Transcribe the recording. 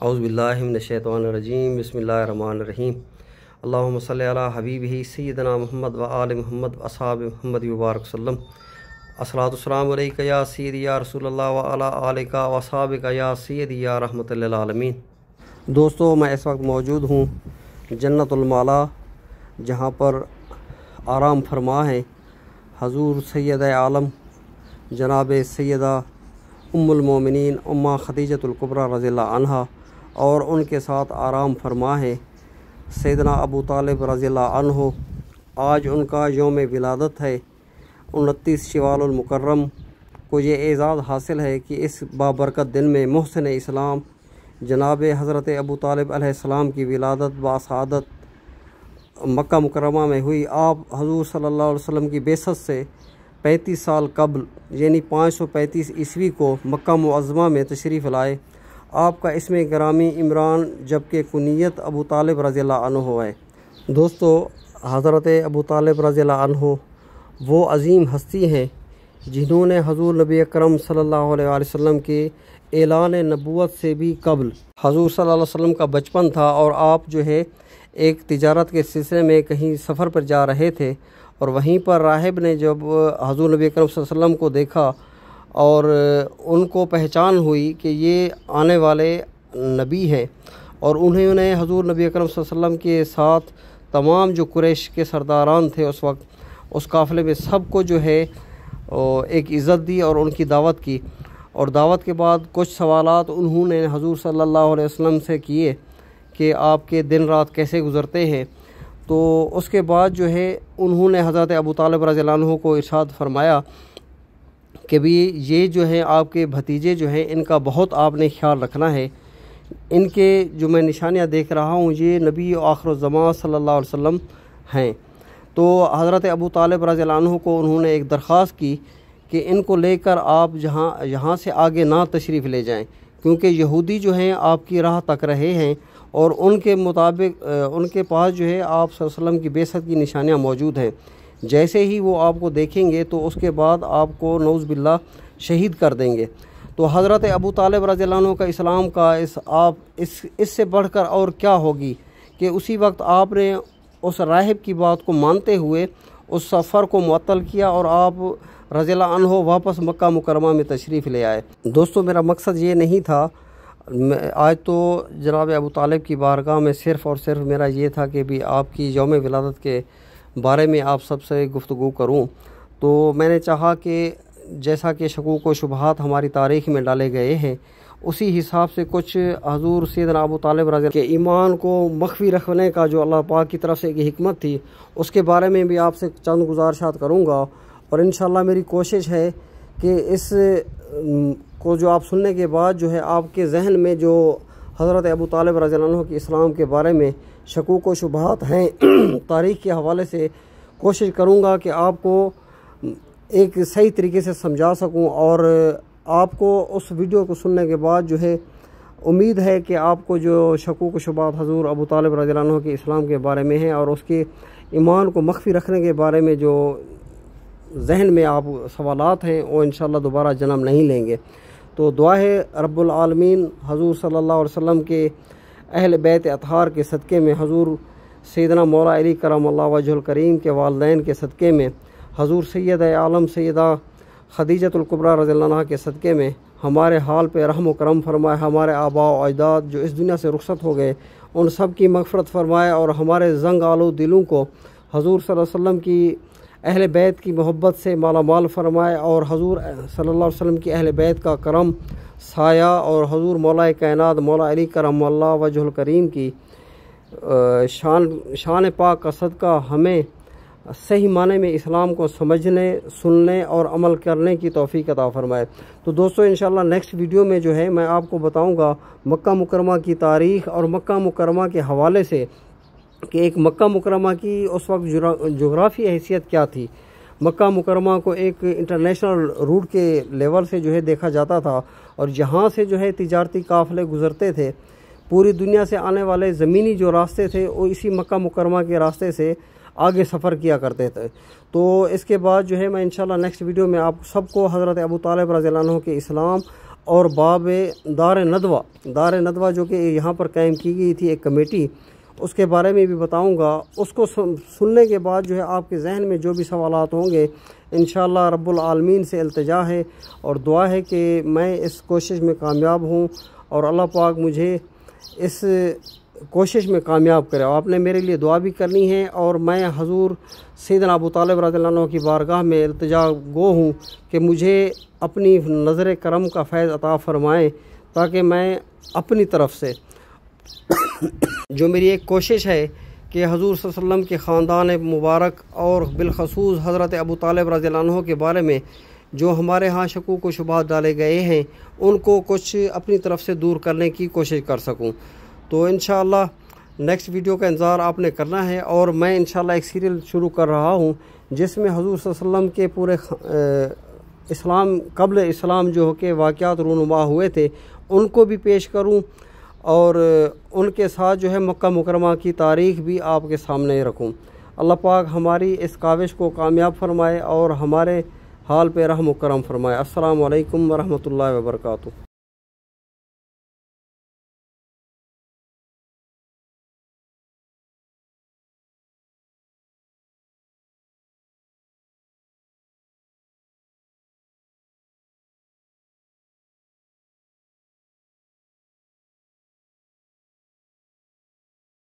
اعوذ باللہ من الشیطان الرجیم بسم اللہ الرحمن الرحیم اللہم صلی علی حبیبہ سیدنا محمد و آل محمد و اصحاب محمد وبارک وسلم الصلاۃ والسلام علیکہ یا سیدی یا رسول اللہ و علی آلکہ و اصحابکہ یا سیدی یا رحمت للعالمین۔ دوستو، میں اس وقت موجود ہوں جنت المالا، جہاں پر آرام فرما ہے حضور سید عالم جناب سیدہ ام المومنین امہ خدیجۃ الکبریٰ رضی اللہ عنہا، اور ان کے ساتھ آرام فرما ہے سیدنا ابو طالب رضی اللہ عنہ۔ آج ان کا یوم ولادت ہے، 29 شوال المکرم کو یہ اعزاز حاصل ہے کہ اس بابرکت دن میں محسن اسلام جناب حضرت ابو طالب علیہ السلام کی ولادت باسعادت مکہ مکرمہ میں ہوئی۔ آپ حضور صلی اللہ علیہ وسلم کی بعثت سے 35 سال قبل یعنی 535 عیسوی کو مکہ معظمہ میں تشریف لائے۔ آپ کا اسم گرامی عمران جبکہ کنیت ابو طالب رضی اللہ عنہ ہے۔ دوستو، حضرت ابو طالب رضی اللہ عنہ وہ عظیم ہستی ہیں جنہوں نے حضور نبی اکرم صلی اللہ علیہ وسلم کے اعلان نبوت سے بھی قبل حضور صلی اللہ علیہ وسلم کا بچپن تھا، اور آپ جو ہے ایک تجارت کے سلسلے میں کہیں سفر پر جا رہے تھے، اور وہیں پر راہب نے جب حضور نبی اکرم صلی اللہ علیہ وسلم کو دیکھا اور ان کو پہچان ہوئی کہ یہ آنے والے نبی ہیں، اور انہوں نے حضور نبی اکرم صلی اللہ علیہ وسلم کے ساتھ تمام جو قریش کے سرداران تھے اس وقت، اس قافلے میں سب کو جو ہے ایک عزت دی اور ان کی دعوت کی، اور دعوت کے بعد کچھ سوالات انہوں نے حضور صلی اللہ علیہ وسلم سے کیے کہ آپ کے دن رات کیسے گزرتے ہیں۔ تو اس کے بعد جو ہے انہوں نے حضرت ابو طالب رضی اللہ عنہ کو ارشاد فرمایا کہ بھی یہ جو ہے آپ کے بھتیجے جو ہیں ان کا بہت آپ نے خیال رکھنا ہے، ان کے جو میں نشانیاں دیکھ رہا ہوں یہ نبی آخر الزمان صلی اللہ علیہ وسلم ہیں۔ تو حضرت ابو طالب رضی اللہ عنہ کو انہوں نے ایک درخواست کی کہ ان کو لے کر آپ یہاں سے آگے نہ تشریف لے جائیں، کیونکہ یہودی جو ہیں آپ کی راہ تک رہے ہیں، اور ان کے مطابق ان کے پاس جو ہے آپ صلی اللہ علیہ وسلم کی بعثت کی نشانیاں موجود ہیں۔ جیسے ہی وہ آپ کو دیکھیں گے تو اس کے بعد آپ کو نعوذ باللہ شہید کر دیں گے۔ تو حضرت ابو طالب رضی اللہ عنہ کا اسلام کا اس سے بڑھ کر اور کیا ہوگی کہ اسی وقت آپ نے اس راہب کی بات کو مانتے ہوئے اس سفر کو معطل کیا، اور آپ رضی اللہ عنہ واپس مکہ مکرمہ میں تشریف لے آئے۔ دوستو، میرا مقصد یہ نہیں تھا، آج تو جناب ابو طالب کی بارگاہ میں صرف اور صرف میرا یہ تھا کہ بھی آپ کی یوم ولادت کے بارے میں آپ سب سے گفتگو کروں۔ تو میں نے چاہا کہ جیسا کہ شکوک و شبہات ہماری تاریخ میں ڈالے گئے ہیں، اسی حساب سے کچھ حضور سیدنا ابو طالب رضی اللہ عنہ کے ایمان کو مخفی رکھنے کا جو اللہ پاک کی طرف سے ایک حکمت تھی، اس کے بارے میں بھی آپ سے چند گزارشات کروں گا، اور انشاءاللہ میری کوشش ہے کہ اس کو جو آپ سننے کے بعد جو ہے آپ کے ذہن میں جو حضرت ابو طالب رضی اللہ عنہ کے اسلام کے بارے میں شکوک و شبہات ہیں تاریخ کے حوالے سے، کوشش کروں گا کہ آپ کو ایک صحیح طریقے سے سمجھا سکوں، اور آپ کو اس ویڈیو کو سننے کے بعد جو ہے امید ہے کہ آپ کو جو شکوک و شبہات حضور ابو طالب رضی اللہ عنہ کے اسلام کے بارے میں ہیں اور اس کے ایمان کو مخفی رکھنے کے بارے میں جو ذہن میں آپ سوالات ہیں وہ انشاءاللہ دوبارہ جنم نہیں لیں گے۔ تو دعا ہے رب العالمین حضور صلی اللہ علیہ وسلم کے اہل بیت اطہار کے صدقے میں، حضور سیدنا مولا علی کرم اللہ وجہ الکریم کے والدین کے صدقے میں، حضور سید عالم سیدہ خدیجۃ الکبریٰ رضی اللہ عنہ کے صدقے میں ہمارے حال پہ رحم و کرم فرمائے، ہمارے آباء و اجداد جو اس دنیا سے رخصت ہو گئے ان سب کی مغفرت فرمائے، اور ہمارے زنگ آلود دلوں کو حضور صلی اللہ علیہ وسلم کی اہل بیت کی محبت سے مالا مال فرمائے، اور حضور صلی اللہ علیہ وسلم کی اہل بیت کا کرم سایہ، اور حضور مولا کائنات مولا علی کرم اللہ وجہ الکریم کی شان پاک کا صدقہ ہمیں صحیح معنی میں اسلام کو سمجھنے، سننے اور عمل کرنے کی توفیق عطا فرمائے۔ تو دوستو، انشاءاللہ نیکسٹ ویڈیو میں جو ہے میں آپ کو بتاؤں گا مکہ مکرمہ کی تاریخ اور مکہ مکرمہ کے حوالے سے کہ ایک مکہ مکرمہ کی اس وقت جغرافی حیثیت کیا تھی۔ مکہ مکرمہ کو ایک انٹرنیشنل روٹ کے لیول سے جو ہے دیکھا جاتا تھا، اور جہاں سے جو ہے تجارتی قافلے گزرتے تھے، پوری دنیا سے آنے والے زمینی جو راستے تھے وہ اسی مکہ مکرمہ کے راستے سے آگے سفر کیا کرتے تھے۔ تو اس کے بعد جو ہے میں انشاءاللہ نیکسٹ ویڈیو میں آپ سب کو حضرت ابو طالب رضی اللہ عنہ کے اسلام اور باب دار ندوہ جو کہ یہاں پر قائم کی گئی تھی ایک کمیٹی، اس کے بارے میں بھی بتاؤں گا۔ اس کو سننے کے بعد جو ہے آپ کے ذہن میں جو بھی سوالات ہوں گے انشاءاللہ رب العالمین سے التجا ہے اور دعا ہے کہ میں اس کوشش میں کامیاب ہوں اور اللہ پاک مجھے اس کوشش میں کامیاب کرے۔ آپ نے میرے لیے دعا بھی کرنی ہے اور میں حضور سیدنا ابو طالب رضی اللہ عنہ کی بارگاہ میں التجا گو ہوں کہ مجھے اپنی نظر کرم کا فیض عطا فرمائیں، تاکہ میں اپنی طرف سے جو میری ایک کوشش ہے کہ حضور صلی اللہ علیہ وسلم کے خاندان مبارک اور بالخصوص حضرت ابو طالب رضی اللہ عنہ کے بارے میں جو ہمارے ہاں شکوک و شبہات ڈالے گئے ہیں ان کو کچھ اپنی طرف سے دور کرنے کی کوشش کر سکوں۔ تو انشاءاللہ نیکسٹ ویڈیو کا انتظار آپ نے کرنا ہے، اور میں انشاءاللہ ایک سیریل شروع کر رہا ہوں جس میں حضور صلی اللہ علیہ وسلم کے پورے قبل اسلام جو کہ واقعات رونما ہوئے تھے ان کو بھی پیش کروں، اور ان کے ساتھ جو ہے مکہ مکرمہ کی تاریخ بھی آپ کے سامنے رکھوں۔ اللہ پاک ہماری اس کاوش کو کامیاب فرمائے اور ہمارے حال پہ رحم و کرم فرمائے۔ السلام علیکم ورحمۃ اللہ وبرکاتہ۔